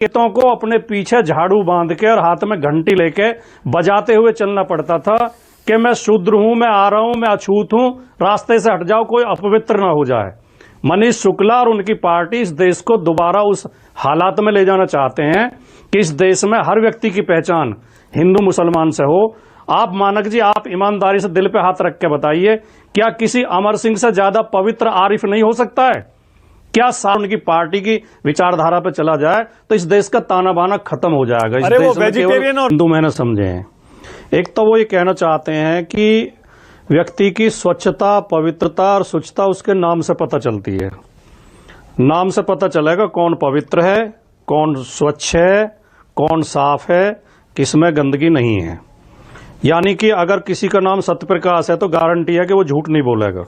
खेतों को अपने पीछे झाड़ू बांध के और हाथ में घंटी लेके बजाते हुए चलना पड़ता था कि मैं शूद्र हूं, मैं आ रहा हूं, मैं अछूत हूं, रास्ते से हट जाओ, कोई अपवित्र ना हो जाए। मनीष शुक्ला और उनकी पार्टी इस देश को दोबारा उस हालात में ले जाना चाहते हैं कि इस देश में हर व्यक्ति की पहचान हिंदू मुसलमान से हो। आप मानक जी, आप ईमानदारी से दिल पे हाथ रख के बताइए, क्या किसी अमर सिंह से ज्यादा पवित्र आरिफ नहीं हो सकता है? क्या उनकी पार्टी की विचारधारा पे चला जाए तो इस देश का ताना बाना खत्म हो जाएगा। इस देश में केवल हिंदू मैंने समझे हैं। एक तो वो ये कहना चाहते हैं कि व्यक्ति की स्वच्छता, पवित्रता और शुचिता उसके नाम से पता चलती है। नाम से पता चलेगा कौन पवित्र है, कौन स्वच्छ है, कौन साफ है, किसमें गंदगी नहीं है। यानी कि अगर किसी का नाम सत्यप्रकाश है तो गारंटी है कि वो झूठ नहीं बोलेगा।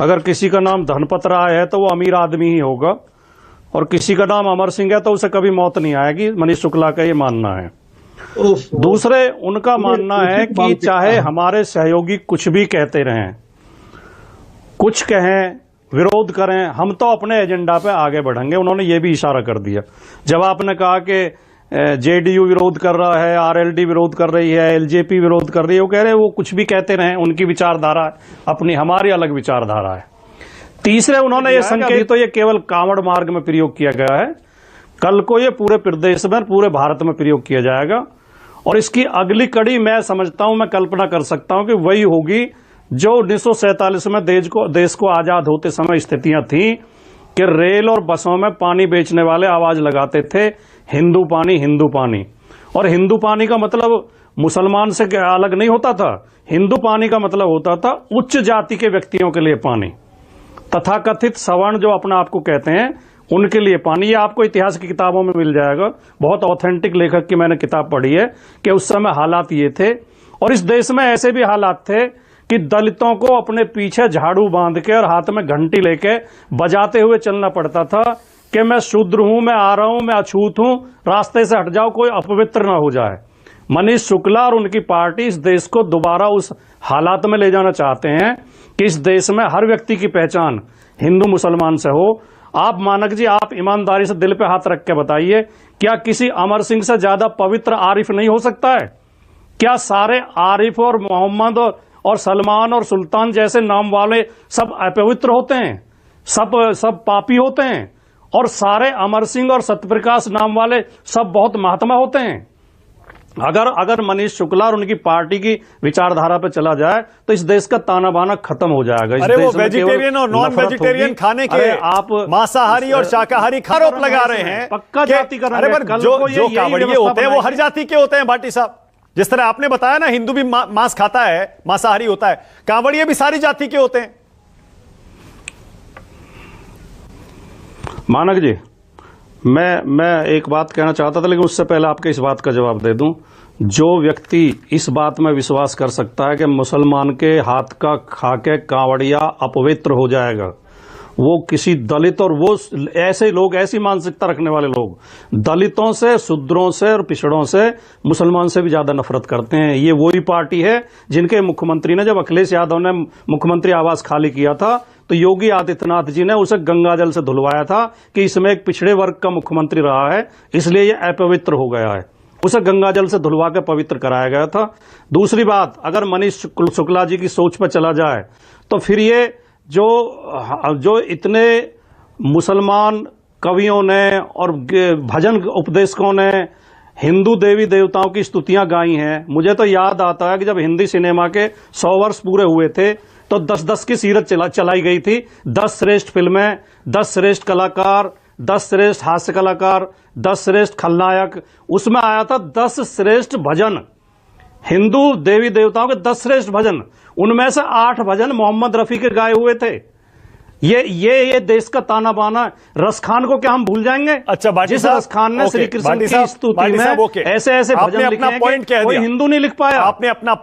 अगर किसी का नाम धनपत राय है तो वो अमीर आदमी ही होगा, और किसी का नाम अमर सिंह है तो उसे कभी मौत नहीं आएगी। मनीष शुक्ला का ये मानना है। दूसरे उनका मानना है कि चाहे हमारे सहयोगी कुछ भी कहते रहें, कुछ कहें, विरोध करें, हम तो अपने एजेंडा पे आगे बढ़ेंगे। उन्होंने ये भी इशारा कर दिया जब आपने कहा कि जेडीयू विरोध कर रहा है, आरएलडी विरोध कर रही है, एलजेपी विरोध कर रही है। वो कह रहे हैं वो कुछ भी कहते रहें, उनकी विचारधारा है अपनी, हमारी अलग विचारधारा है। तीसरे उन्होंने ये संकेत, तो ये केवल कांवड़ मार्ग में प्रयोग किया गया है, कल को ये पूरे प्रदेश में, पूरे भारत में प्रयोग किया जाएगा। और इसकी अगली कड़ी मैं समझता हूं, मैं कल्पना कर सकता हूं कि वही होगी जो 1947 में देश को आजाद होते समय स्थितियां थी कि रेल और बसों में पानी बेचने वाले आवाज लगाते थे, हिंदू पानी, हिंदू पानी। और हिंदू पानी का मतलब मुसलमान से अलग नहीं होता था। हिंदू पानी का मतलब होता था उच्च जाति के व्यक्तियों के लिए पानी, तथाकथित सवर्ण जो अपना आपको कहते हैं उनके लिए पानी। ये आपको इतिहास की किताबों में मिल जाएगा। बहुत ऑथेंटिक लेखक की मैंने किताब पढ़ी है कि उस समय हालात ये थे। और इस देश में ऐसे भी हालात थे कि दलितों को अपने पीछे झाड़ू बांध के और हाथ में घंटी लेके बजाते हुए चलना पड़ता था कि मैं शूद्र हूं, मैं आ रहा हूं, मैं अछूत हूं, रास्ते से हट जाओ, कोई अपवित्र ना हो जाए। मनीष शुक्ला और उनकी पार्टी इस देश को दोबारा उस हालात में ले जाना चाहते हैं कि इस देश में हर व्यक्ति की पहचान हिंदू मुसलमान से हो। आप मानक जी, आप ईमानदारी से दिल पे हाथ रख के बताइए, क्या किसी अमर सिंह से ज्यादा पवित्र आरिफ नहीं हो सकता है? क्या सारे आरिफ और मोहम्मद और सलमान और सुल्तान जैसे नाम वाले सब अपवित्र होते हैं, सब पापी होते हैं, और सारे अमर सिंह और सत्यप्रकाश नाम वाले सब बहुत महात्मा होते हैं? अगर मनीष शुक्ला और उनकी पार्टी की विचारधारा पे चला जाए तो इस देश का ताना बाना खत्म हो जाएगा। इस देश वो वेजिटेरियन और नॉन वेजिटेरियन खाने के, आप मांसाहारी और शाकाहारी आरोप लगा रहे हैं। पक्का जाति का जो कांवड़िए होते हैं वो हर जाति के होते हैं भाटी साहब। जिस तरह आपने बताया ना, हिंदू भी मांस खाता है, मांसाहारी होता है, कांवड़िए भी सारी जाति के होते हैं। मानक जी, मैं एक बात कहना चाहता था, लेकिन उससे पहले आपके इस बात का जवाब दे दूं। जो व्यक्ति इस बात में विश्वास कर सकता है कि मुसलमान के हाथ का खा के कांवड़िया अपवित्र हो जाएगा, वो किसी दलित, और वो ऐसे लोग, ऐसी मानसिकता रखने वाले लोग दलितों से, शूद्रों से और पिछड़ों से, मुसलमान से भी ज्यादा नफरत करते हैं। ये वही पार्टी है जिनके मुख्यमंत्री ने, जब अखिलेश यादव ने मुख्यमंत्री आवास खाली किया था तो योगी आदित्यनाथ जी ने उसे गंगा जल से धुलवाया था कि इसमें एक पिछड़े वर्ग का मुख्यमंत्री रहा है, इसलिए ये अपवित्र हो गया है। उसे गंगा जल से धुलवा के पवित्र कराया गया था। दूसरी बात, अगर मनीष शुक्ला जी की सोच पर चला जाए तो फिर ये जो इतने मुसलमान कवियों ने और भजन उपदेशकों ने हिंदू देवी देवताओं की स्तुतियां गाई हैं, मुझे तो याद आता है कि जब हिंदी सिनेमा के 100 वर्ष पूरे हुए थे तो 10-10 की सीरत चलाई गई थी। 10 श्रेष्ठ फिल्में, 10 श्रेष्ठ कलाकार, 10 श्रेष्ठ हास्य कलाकार, 10 श्रेष्ठ खलनायक, उसमें आया था 10 श्रेष्ठ भजन, हिंदू देवी देवताओं के 10 श्रेष्ठ भजन। उनमें से 8 भजन मोहम्मद रफी के गाए हुए थे। ये देश का ताना बाना। रस खान को क्या हम भूल जाएंगे? अच्छा, जिस रस खान ने श्री कृष्ण की स्तुति में ऐसे भजन लिखे हैं, कोई हिंदू नहीं लिख पाया। आपने अपना